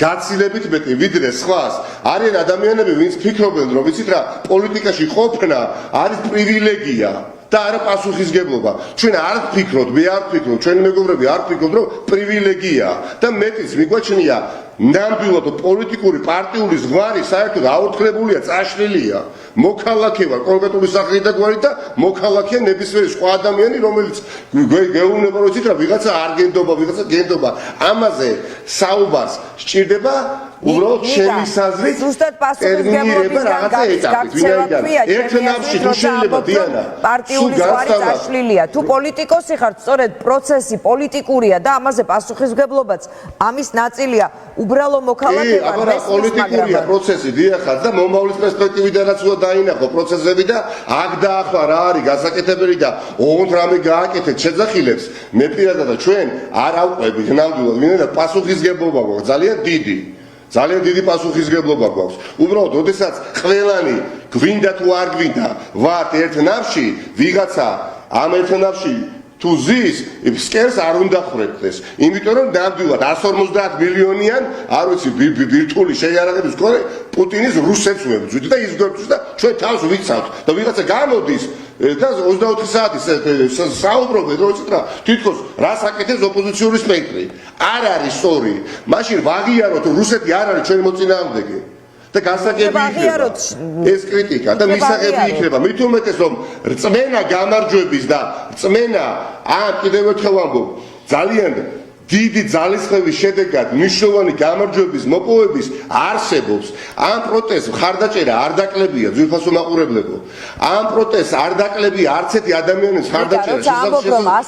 გაცილებით მეტი ვიდრე სხვას. არიან ადამიანები, ვინც ფიქრობენ, რომ ვიცით რა, პოლიტიკაში ყოფნა არის პრივილეგია და არა პასუხისგებლობა. ჩვენ არ ვფიქრობთ, მე არ ვფიქრობ, ჩვენი მეგობრები არ ვფიქრობთ, რომ პრივილეგია და მეტიც მიგვაჩნია ნამდვილად პოლიტიკური პარტიული ზღვარი საერთოდ აორთქლებულია, წაშლილია. მოქალაქე ვარ კონკრეტული სახით და გვარით და მოქალაქეა ნებისმიერი სხვა ადამიანი, რომელიც გეუბნება, რომ იცით რა, ვიღაცა არ გენდობა, ვიღაცა გენდობა. ამაზე საუბარს სჭირდება უბრალოდ შემისაზრით ტერმინირება რაღაცა ეტაპით. ერთ ნავში თუ შეიძლება დიანა პარტიული ზღვარი წაშლილია. თუ პოლიტიკოსი ხართ, სწორედ პროცესი პოლიტიკურია და ამაზე პასუხისმგებლობაც ამის ნაწილია. უბრალო მოქალაქე ვარ, აბა პოლიტიკურია პროცესი დიახაც და მომავლის პერსპექტივიდან რაც უნდა დაინახო პროცესები და აქ და ახლა რა არის გასაკეთებელი და ოღონდ რამე გააკეთეთ შეძახილებს მე პირადად და ჩვენ არ ავყვებით ნამდვილად მინდა პასუხისმგებლობა გვაქვს ძალიან დიდი პასუხისმგებლობა გვაქვს. უბრალოდ, ოდესაც ყველანი გვინდა თუ არ გვინდა, ვართ ერთ ნავში, ვიღაცა ამ ერთ ნავში თუ ზის, ფსკერს არ უნდა ხრებდეს. იმიტომ რომ ნამდვილად 150 მილიონიან, არ ვიცი, ვირტუალური შეიარაღების მქონე პუტინის რუსებს ვებძვით და ის გვერდს და ჩვენ თავს ვიცავთ და ვიღაცა გამოდის და 24 საათი საუბრობენ, რომ იცით რა, თითქოს რას აკეთებს ოპოზიციური სპექტრი. არ არის სწორი. მაშინ ვაღიაროთ, რუსეთი არ არის ჩვენი მოწინააღმდეგე. და გასაგები იქნება ეს კრიტიკა და მისაღები იქნება. მით უმეტეს რომ რწმენა გამარჯვების და რწმენა ამ კიდევ ერთხელ ვამბობ, ძალიან დიდი ძალისხმევის შედეგად მნიშვნელოვანი გამარჯვების მოპოვების არსებობს. ამ პროტესტს ხარდაჭერა არ დაკლებია ძვირფასო მაყურებლებო. ამ პროტესტს არ დაკლებია არც ერთი ადამიანის ხარდაჭერა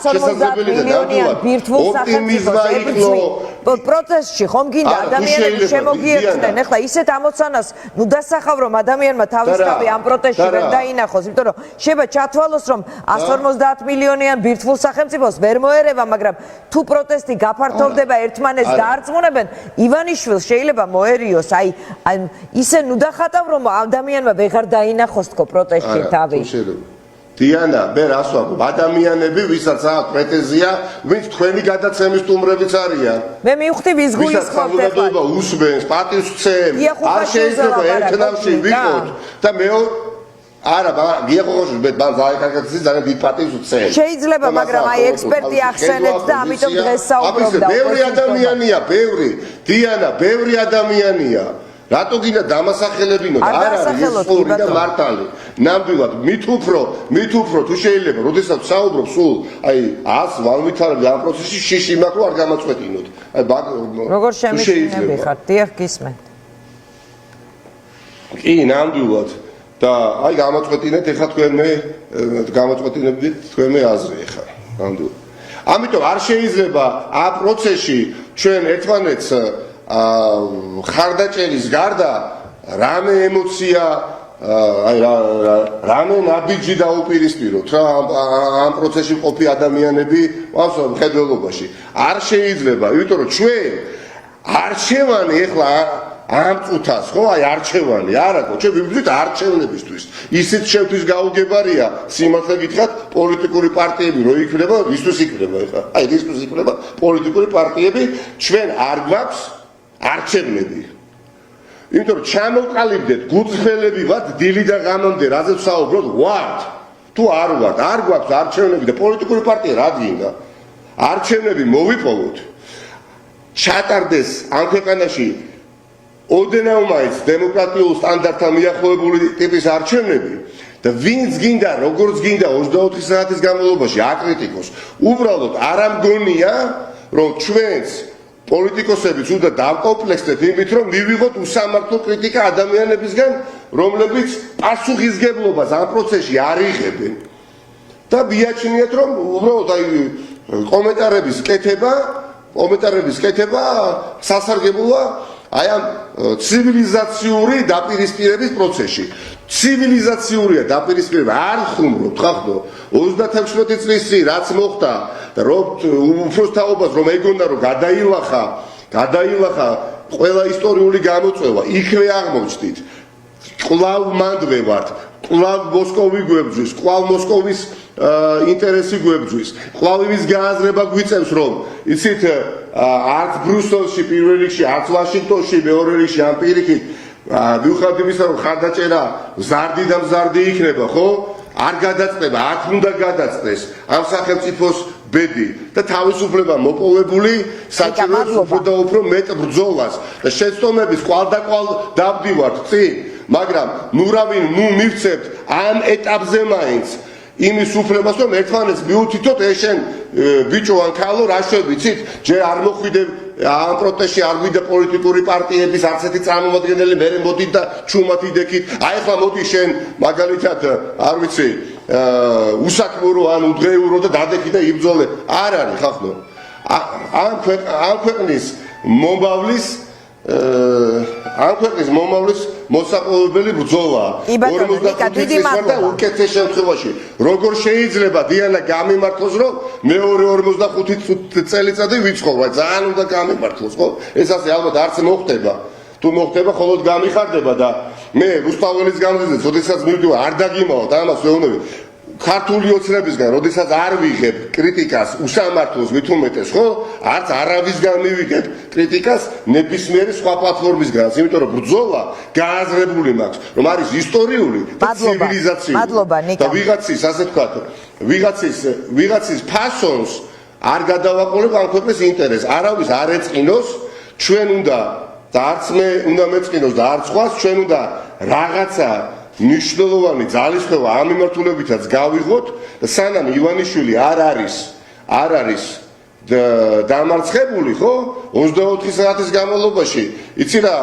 შესაძლებელი და ნამდვილად ოპტიმიზმა იქნო პროცესში ხომ გინდა ადამიანები შემოგიერთდნენ. ეხლა ისეთ ამოცანას ნუ დასახავ რომ ადამიანმა თავისთავად ამ პროტესტში ვერ დაინახოს, იმიტომ რომ შეიძლება ჩათვალოს რომ 150 მილიონიან ბირთვულ სახელმწიფოს ვერ მოერევა, მაგრამ თუ პროტესტი გაფართოვდება ერთმანეთს დაარწმუნებენ, ივანიშვილს შეიძლება მოერიოს. აი ისე ნუ დახატავ რომ ადამიანმა ვეღარ დაინახოს თქო პროტესტში თავი. დიანა, მე რას ვაკობ, ადამიანები, ვისაც აქვს პრეტენზია, ვინც თქვენი გადაცემის სტუმრებიც არიან. მე მივხვდი ვის გულისხმობთ ახლა. უსმენს, პატივს ვცემ, არ შეიძლება ერთ ნავში ვიყოთ და მეორე არა, გიახოხოშ მე ბაზაიკაკაცი ძალიან დიდ პატივს ვცემ. შეიძლება, მაგრამ აი ექსპერტი ახსენეთ და ამიტომ დღეს საუბრობდა. ბევრი ადამიანია, ბევრი. დიანა, ბევრი ადამიანია. რატო გინდა დამასახელებინო და არ არის სწორი და მართალი. ნამდვილად მით უფრო თუ შეიძლება, როდესაც საუბრობ სულ აი 100 ვალვითარები ამ პროცესში შიში მაქვს რომ არ გამაწყვეტინოთ. აი როგორ შემიძლია ხარ? დიახ, გისმენთ. კი, ნამდვილად და აი გამაწყვეტინეთ ეხლა გამაწყვეტინებით თქვენ აზრი ეხლა ნამდვილად. ამიტომ არ შეიძლება ამ პროცესში ჩვენ ერთმანეთს ხარდაჭერის გარდა რამე ემოცია აი რამე ნაბიჯი დაუპირისპიროთ რა ამ პროცესში ყოფი ადამიანები მხედველობაში არ შეიძლება, იმიტომ რომ ჩვენ არჩევანი ეხლა ამ წუთას ხო აი არჩევანი არაკო ჩვენ ვიბრძვით არჩევნებისთვის ისიც შევთვის გაუგებარია სიმართლე გითხრათ პოლიტიკური პარტიები რო იქნება რისთვის იქნება ეხლა აი რისთვის იქნება პოლიტიკური პარტიები ჩვენ არ გვაქვს არჩევნები იმიტომ რომ ჩამოვყალიბდეთ გულწრფელები ვართ დილი და ღამემდე რაზეც საუბრობთ ვართ თუ არ ვართ არ გვაქვს არჩევნები და პოლიტიკური პარტია რა გინდა არჩევნები მოვიპოვოთ ჩატარდეს ამ ქვეყანაში ოდენაუმაიც დემოკრატიულ სტანდარტთან მიახლოებული ტიპის არჩევნები და ვინც გინდა როგორც გინდა 24 საათის განმავლობაში აკრიტიკოს უბრალოდ არ ამგონია რომ ჩვენს პოლიტიკოსებიც უნდა დავკომპლექსდეთ იმით რომ მივიღოთ უსამართლო კრიტიკა ადამიანებისგან რომლებიც პასუხისგებლობას ამ პროცესში არ იღებენ და მიაჩნიათ რომ უბრალოდ აი კომენტარების კეთება სასარგებლოა აი ამ ცივილიზაციური დაპირისპირების პროცესში. ცივილიზაციურია დაპირისპირება, არ ხუმრობთ ხახდო 36 წლის წინ რაც მოხდა და რომ უფროსთაობას რომ ეგონა რომ გადაილახა ყველა ისტორიული გამოწვევა, იქვე აღმოჩნდით. კვლავ მანდვე ვართ, კვლავ მოსკოვი გვებძვის, კვლავ მოსკოვის ინტერესი გვებძვის, კვლავ იმის გააზრება გვიწევს, რომ იცით არც ბრიუსელში პირველ რიგში, არც ვაშინგტონში მეორე რიგში ამ პირიქით მიუხედავად იმისა, რომ ხარდაჭერა მზარდი და მზარდი იქნება, ხო? არ გადაწყვეტა, აქ უნდა გადაწყვეტეს ამ სახელმწიფოს ბედი და თავისუფლება მოპოვებული საჭიროებს უფრო და უფრო მეტ ბრძოლას და შეცდომების კვალდაკვალ დავდივართ წინ, მაგრამ ნუ მივცემთ ამ ეტაპზე მაინც იმის უფლებას, რომ ერთმანეთს მიუთითოთ, შენ ბიჭო ან ქალო, რა შვებიცით, ჯერ არ მოხვიდე ამ პროტესტში, არ გვიდა პოლიტიკური პარტიების არც ერთი წარმომადგენელი, მე მოდით და ჩუმადიდექით. აი ახლა მოდი შენ მაგალითად, არ ვიცი, უსაქმურო ან უდღეურო და დადექი და იბრძოლე. არ არის ხახნო. ამ ქვეყნის მომავლის მოსაპოვებელი ბრძოლა 45 წლის ვარ და უკეთეს შემთხვევაში როგორ შეიძლება დიანა გამიმართლოს რომ მეორე 45 წელიწადი ვიცხოვრო ძალიან უნდა გამიმართლოს ხო ეს ასე ალბათ არც მოხდება თუ მოხდება მხოლოდ გამიხარდება და მე რუსთაველის გამზიზე როდესაც მივდივარ არ დაგიმაოთ ამას ვეუბნები ქართული ოცნებისგან, როდესაც არ ვიღებ კრიტიკას უსამართლოს მით უმეტეს, ხო? არც არავისგან მივიღებ კრიტიკას ნებისმიერი სხვა პლატფორმისგან, იმიტომ რომ ბრძოლა გააზრებული მაქვს, რომ არის ისტორიული და ცივილიზაციური და ვიღაცის, ასე ვთქვათ, ვიღაცის ფასონს არ გადავაყოლებ ამ ქვეყნის ინტერესს, არავის არ ეწყინოს, ჩვენ უნდა და არც მე უნდა მეწყინოს და არც სხვას, ჩვენ უნდა რაღაცა ნიშნულოვანი ძალისხმევა ამ მიმართულებითაც გავიღოთ და სანამ ივანიშვილი არ არის დამარცხებული ხო 24 საათის განმავლობაში იცი რა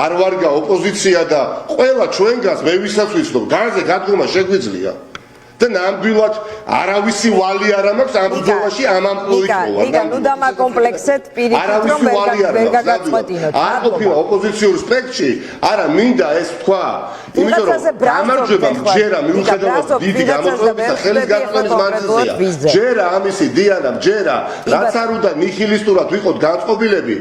არ ვარგა ოპოზიცია და ყველა ჩვენგანს მე ვისაც ვიცნობ განზე გადგომა შეგვიძლია და ნამდვილად არავისი ვალი არ მაქვს ამ ბრძოლაში ამ ამპლუით ნიკა ნუ დამაკომპლექსეთ პირიქით რომ ვერ გაგაწყვეტინოთ არ ყოფილა ოპოზიციურ სპექტრში არა მინდა ეს თქვა იმიტომ რომ გამარჯვება ჯერა მიუხედავად დიდი გამოწვევების და ხელის გაწმენდის მანძილზეა ჯერა ამისი დიანა ჯერა რაც არ უნდა ნიჰილისტურად ვიყოთ განწყობილები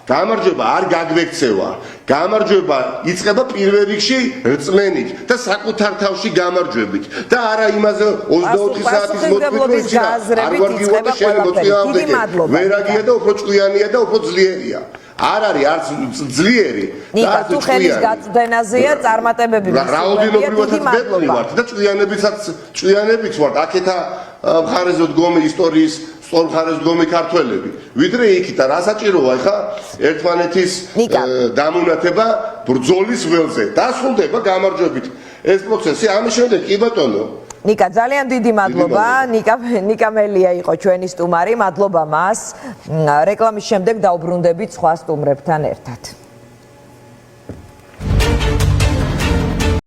გამარჯვება არ გაგვექცევა. გამარჯვება იწყება პირველ რიგში რწმენით და საკუთარ თავში გამარჯვებით და არა იმაზე 24 საათის მოწვევის არ ვარგივა და შენ მოწვევამდე ვერაგია და უფრო ჭკვიანია და უფრო ძლიერია. არ არის არც ძლიერი და არც თუ ხელის გაწვდენაზეა წარმატებები რაოდენობრივადაც მეტი ვართ და ჭკვიანებიც ვართ აქეთა მხარეზე დგომი ისტორიის სწორ მხარეს დგომი ქართველები ვიდრე იქით და რა საჭიროა ხა ერთმანეთის დამონათება ბრძოლის ველზე დასრულდება გამარჯვებით ეს პროცესი ამის შემდეგ კი ბატონო ნიკა ძალიან დიდი მადლობა ნიკა მელია იყო ჩვენი სტუმარი მადლობა მას რეკლამის შემდეგ დავბრუნდებით სხვა სტუმრებთან ერთად